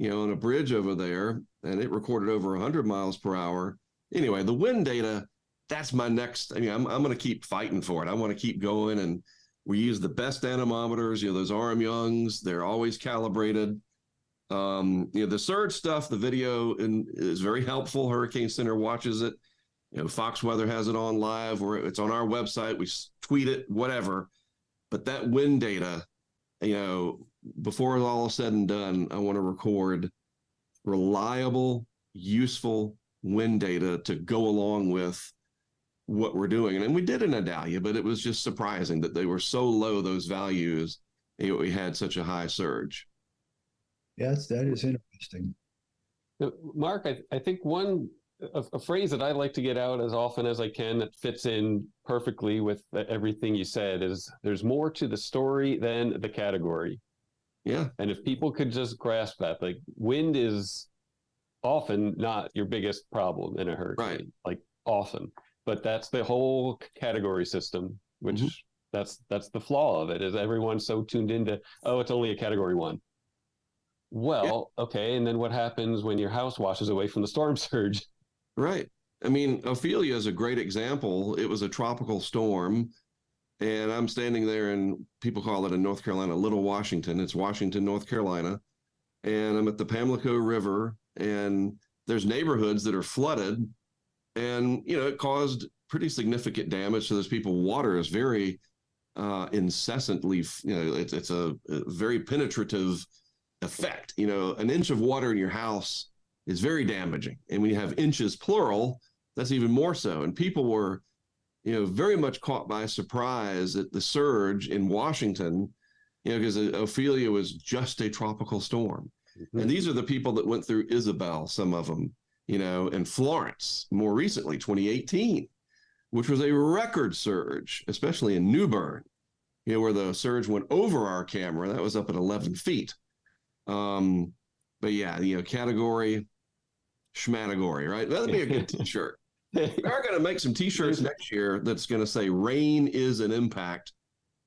on a bridge over there, and it recorded over 100 miles per hour. Anyway, the wind data, that's my next, I'm going to keep fighting for it. I want to keep going, and we use the best anemometers, those RM Youngs, they're always calibrated. The surge stuff, the video is very helpful. Hurricane Center watches it. Fox Weather has it on live, or it's on our website. We tweet it, whatever. But that wind data, before it's all said and done, I want to record reliable, useful wind data to go along with what we're doing. And we did in Idalia, but it was just surprising that they were so low, those values, we had such a high surge. Yes, that is interesting. Mark, I think a phrase that I like to get out as often as I can that fits in perfectly with everything you said is, there's more to the story than the category. Yeah. And if people could just grasp that, like, wind is often not your biggest problem in a hurricane, right? Like, often, but that's the whole category system, which that's the flaw of it, is everyone's so tuned into, oh, it's only a category 1. Well, okay. And then what happens when your house washes away from the storm surge? Right. I mean, Ophelia is a great example. It was a tropical storm, and I'm standing there, and people call it in North Carolina, Little Washington. It's Washington, North Carolina. And I'm at the Pamlico River, and there's neighborhoods that are flooded, and, it caused pretty significant damage to those people. Water is very incessantly, it's a very penetrative effect. An inch of water in your house is very damaging. And when you have inches plural, that's even more so. And people were, very much caught by surprise at the surge in Washington, because Ophelia was just a tropical storm. And these are the people that went through Isabel, some of them, and Florence more recently, 2018, which was a record surge, especially in New Bern, where the surge went over our camera. That was up at 11 feet. But yeah, category, schmatagory, right? That'd be a good T-shirt. We are going to make some T-shirts next year that's going to say "Rain is an impact,"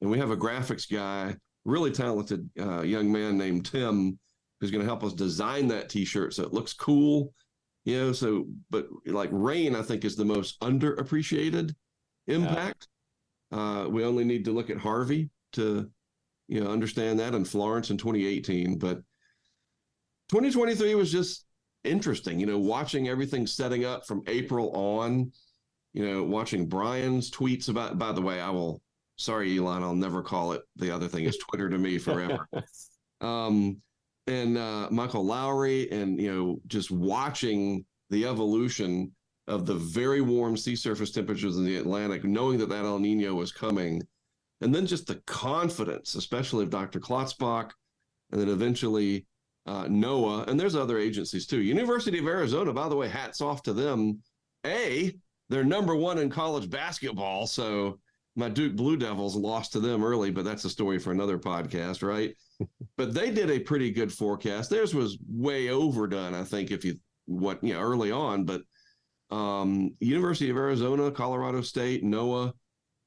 and we have a graphics guy, really talented young man named Tim, who's going to help us design that T-shirt so it looks cool. So, but like rain, I think is the most underappreciated impact. We only need to look at Harvey to, understand that, in Florence in 2018. But 2023 was just interesting, watching everything setting up from April on, watching Brian's tweets about, by the way, sorry, Elon, I'll never call it. The other thing is Twitter to me forever. And Michael Lowry, and just watching the evolution of the very warm sea surface temperatures in the Atlantic, knowing that El Nino was coming, and then just the confidence, especially of Dr. Klotzbach, and then eventually NOAA, and there's other agencies too. University of Arizona, by the way, hats off to them. They're number one in college basketball, so my Duke Blue Devils lost to them early, but that's a story for another podcast, right? But they did a pretty good forecast. Theirs was way overdone, I think, early on. But University of Arizona, Colorado State, NOAA,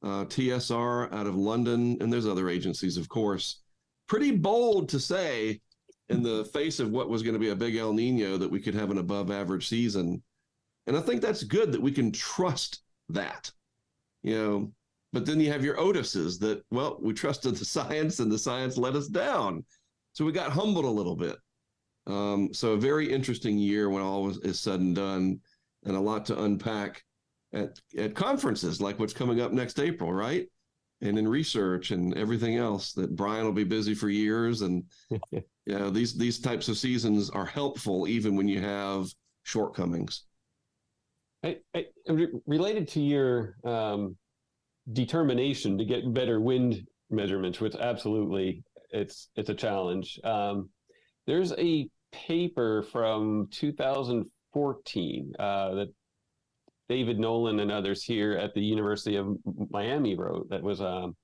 TSR out of London, and there's other agencies, of course. Pretty bold to say, in the face of what was going to be a big El Nino, that we could have an above-average season. And I think that's good that we can trust that, But then you have your Otises that, we trusted the science and the science let us down. So we got humbled a little bit. So a very interesting year when all is said and done, and a lot to unpack at conferences like what's coming up next April, right? And in research and everything else that Brian will be busy for years. And these types of seasons are helpful even when you have shortcomings. Related to your determination to get better wind measurements, which absolutely it's a challenge. There's a paper from 2014 that David Nolan and others here at the University of Miami wrote, that was on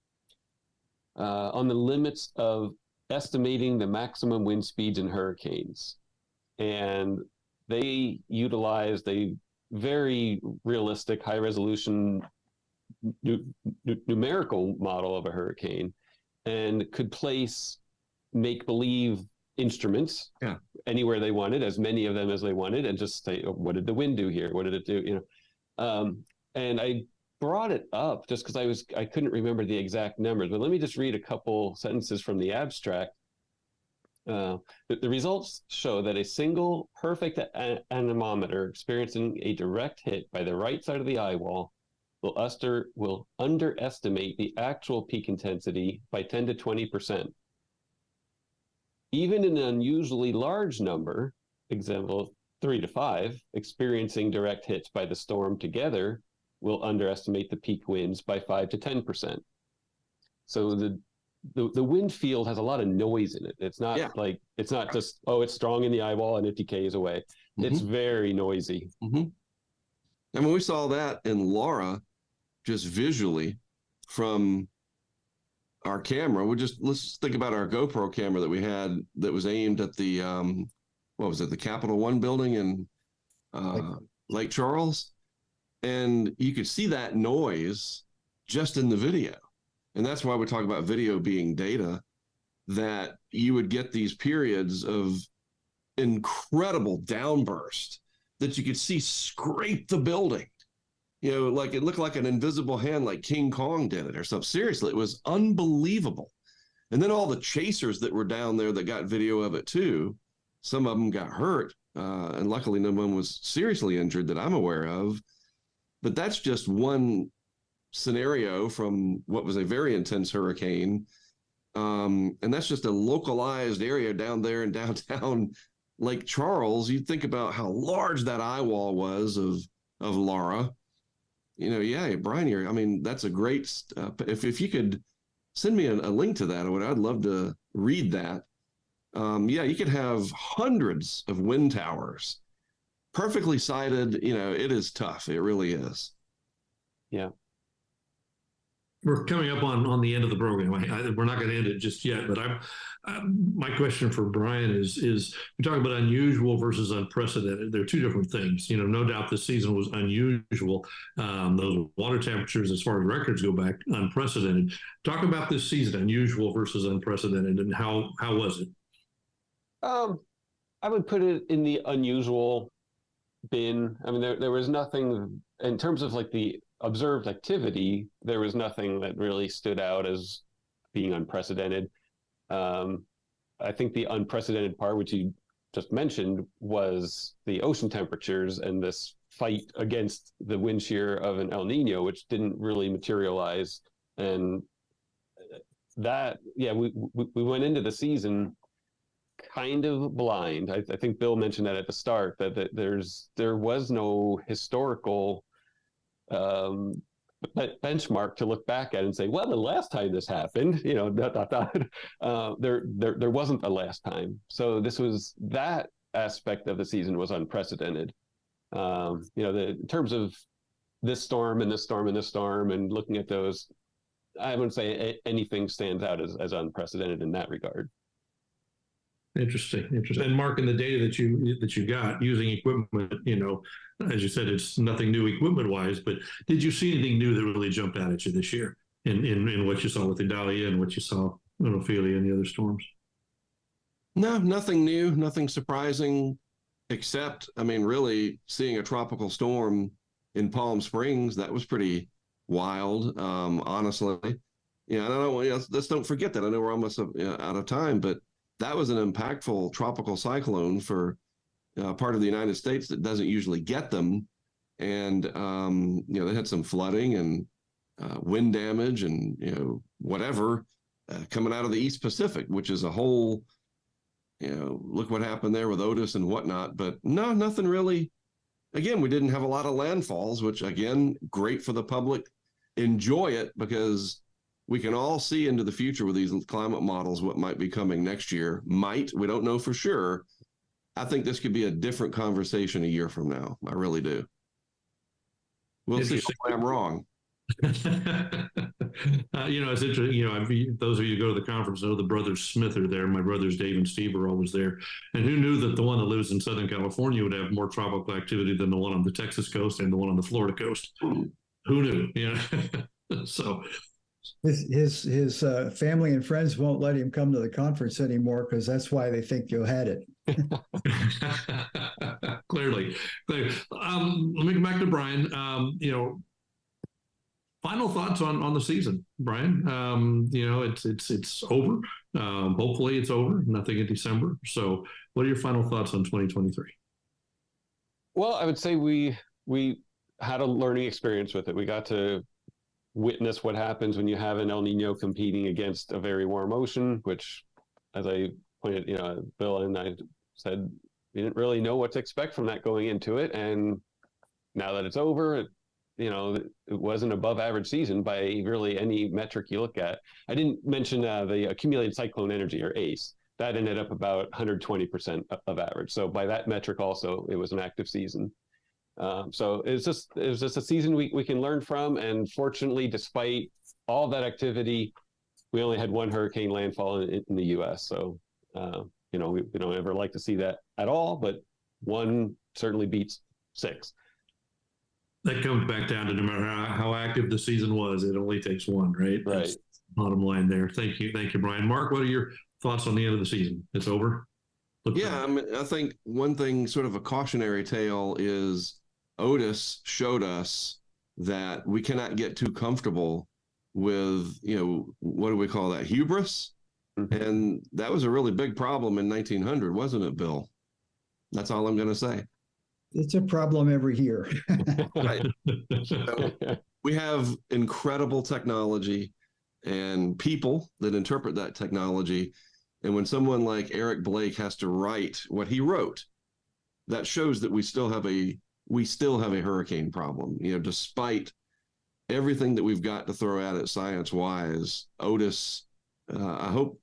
the limits of estimating the maximum wind speeds in hurricanes. And they utilized a very realistic, high resolution numerical model of a hurricane, and could place make-believe instruments anywhere they wanted, as many of them as they wanted, and just say, what did the wind do here? What did it do? And I brought it up just because I couldn't remember the exact numbers, but let me just read a couple sentences from the abstract. The results show that a single perfect anemometer experiencing a direct hit by the right side of the eye wall will underestimate the actual peak intensity by 10 to 20%. Even an unusually large number, example 3 to 5, experiencing direct hits by the storm together will underestimate the peak winds by 5 to 10%. So the wind field has a lot of noise in it. It's not it's not just, it's strong in the eye wall and it decays away. Mm-hmm. It's very noisy. Mm-hmm. And when we saw that in Laura, just visually from our camera, let's think about our GoPro camera that we had that was aimed at the, the Capital One building in Lake Charles. And you could see that noise just in the video. And that's why we talk about video being data, that you would get these periods of incredible downburst that you could see scrape the building. Like it looked like an invisible hand, like King Kong did it or something. Seriously, it was unbelievable. And then all the chasers that were down there that got video of it too, some of them got hurt. And luckily no one was seriously injured that I'm aware of. But that's just one scenario from what was a very intense hurricane. And that's just a localized area down there in downtown Lake Charles. You think about how large that eye wall was of Laura. Brian, that's a great, if you could send me a link to that, I'd love to read that. You could have hundreds of wind towers, perfectly sighted. It is tough. It really is. Yeah. we're coming up on the end of the program. We're not going to end it just yet, but my question for Brian is we talk about unusual versus unprecedented. They're two different things. No doubt this season was unusual. Those water temperatures, as far as records go back, unprecedented. Talk about this season, unusual versus unprecedented, and how was it? I would put it in the unusual bin. I mean, there was nothing in terms of like the observed activity. There was nothing that really stood out as being unprecedented. I think the unprecedented part, which you just mentioned, was the ocean temperatures and this fight against the wind shear of an El Nino, which didn't really materialize. And that, yeah, we went into the season kind of blind. I think Bill mentioned that at the start, that there was no historical benchmark to look back at and say, well, the last time this happened, there wasn't a last time. So that aspect of the season was unprecedented. In terms of this storm and this storm and this storm and looking at those, I wouldn't say anything stands out as unprecedented in that regard. Interesting. And Mark, in the data that you got using equipment, as you said, it's nothing new equipment wise, but did you see anything new that really jumped out at you this year in what you saw with Idalia and what you saw in Ophelia and the other storms? No, nothing new, nothing surprising, except, really seeing a tropical storm in Palm Springs, that was pretty wild, honestly. Let's don't forget that. I know we're almost out of time, but that was an impactful tropical cyclone for part of the United States that doesn't usually get them. And, they had some flooding and wind damage and, whatever coming out of the East Pacific, which is a whole, look what happened there with Otis and whatnot. But no, nothing really. Again, we didn't have a lot of landfalls, which, again, great for the public. Enjoy it because we can all see into the future with these climate models what might be coming next year. We don't know for sure. I think this could be a different conversation a year from now. I really do. We'll see if I'm wrong. It's interesting. Those of you who go to the conference know the brothers Smith are there. My brothers Dave and Steve are always there. And who knew that the one that lives in Southern California would have more tropical activity than the one on the Texas coast and the one on the Florida coast? Who knew? So his family and friends won't let him come to the conference anymore because that's why they think you had it. Clearly. Let me come back to Brian. Final thoughts on the season, Brian. It's over. Hopefully it's over. Nothing in December. So what are your final thoughts on 2023? Well, I would say we had a learning experience with it. We got to witness what happens when you have an El Nino competing against a very warm ocean, which, as I pointed, Bill and I said, we didn't really know what to expect from that going into it. And now that it's over, it was an above average season by really any metric you look at. I didn't mention the accumulated cyclone energy, or ACE. That ended up about 120% of average. So by that metric also, it was an active season. So it was just a season we can learn from. And fortunately, despite all that activity, we only had one hurricane landfall in the U.S. So, we don't ever like to see that at all, but one certainly beats six. That comes back down to no matter how active the season was, it only takes one, right? Right. That's the bottom line there. Thank you, Brian. Mark, what are your thoughts on the end of the season? It's over. I think one thing, sort of a cautionary tale, is Otis showed us that we cannot get too comfortable with, what do we call that? Hubris. Mm-hmm. And that was a really big problem in 1900, wasn't it, Bill? That's all I'm going to say. It's a problem every year. Right. So we have incredible technology and people that interpret that technology. And when someone like Eric Blake has to write what he wrote, that shows that we still have a hurricane problem. Despite everything that we've got to throw at it science-wise, Otis, I hope,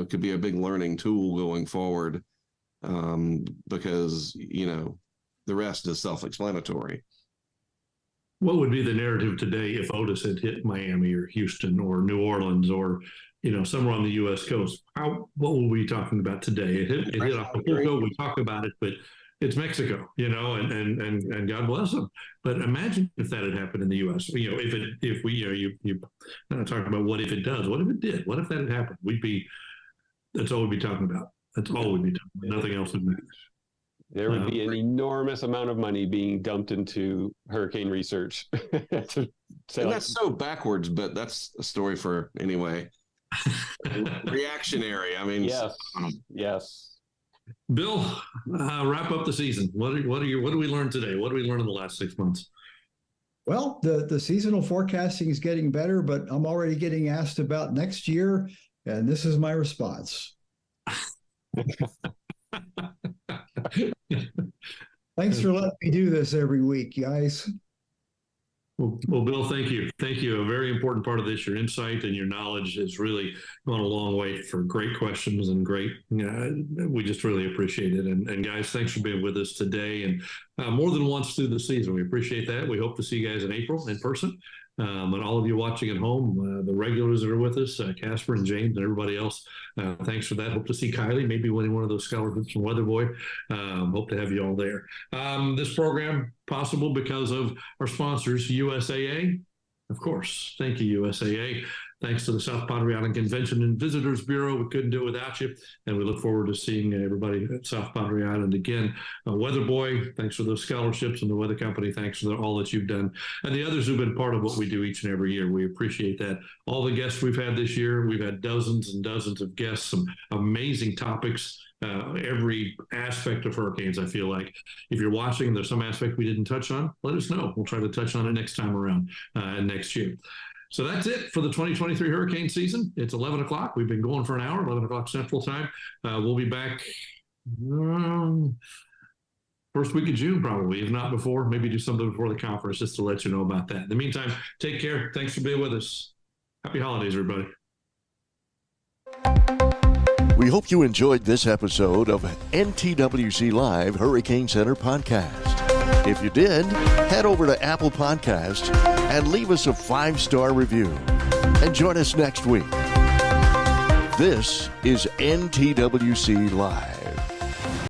could be a big learning tool going forward, because, the rest is self-explanatory. What would be the narrative today if Otis had hit Miami or Houston or New Orleans or somewhere on the U.S. coast? What were we talking about today? It hit Acapulco. We talk about it, but it's Mexico, and God bless them. But imagine if that had happened in the U.S. If we not talking about what if it does, what if it did, what if that had happened? That's all we'd be talking about. That's all we'd be talking about. Nothing else would matter. There would be an enormous amount of money being dumped into hurricane research. And that's so backwards, but that's a story for anyway. Reactionary. I mean, yes. Bill, wrap up the season. What do we learn today? What do we learn in the last 6 months? Well, the seasonal forecasting is getting better, but I'm already getting asked about next year, and this is my response. Thanks for letting me do this every week, guys. Well, Bill, thank you. Thank you. A very important part of this, your insight and your knowledge has really gone a long way for great questions and great, we just really appreciate it. And guys, thanks for being with us today and more than once through the season. We appreciate that. We hope to see you guys in April in person. And all of you watching at home, the regulars that are with us, Casper and James and everybody else, thanks for that. Hope to see Kylie, maybe winning one of those scholarships from Weather Boy. Hope to have you all there. This program possible because of our sponsors, USAA. Of course. Thank you, USAA. Thanks to the South Padre Island Convention and Visitors Bureau. We couldn't do it without you. And we look forward to seeing everybody at South Padre Island again. Weather Boy, thanks for those scholarships. And the Weather Company, thanks for all that you've done. And the others who've been part of what we do each and every year. We appreciate that. All the guests we've had this year, we've had dozens and dozens of guests, some amazing topics. Every aspect of hurricanes, I feel like. If you're watching, there's some aspect we didn't touch on, let us know. We'll try to touch on it next time around next year. So that's it for the 2023 hurricane season. It's 11 o'clock. We've been going for an hour, 11 o'clock Central Time. We'll be back first week of June, probably, if not before. Maybe do something before the conference just to let you know about that. In the meantime, take care. Thanks for being with us. Happy holidays, everybody. We hope you enjoyed this episode of NTWC Live Hurricane Center Podcast. If you did, head over to Apple Podcasts and leave us a 5-star review. And join us next week. This is NTWC Live.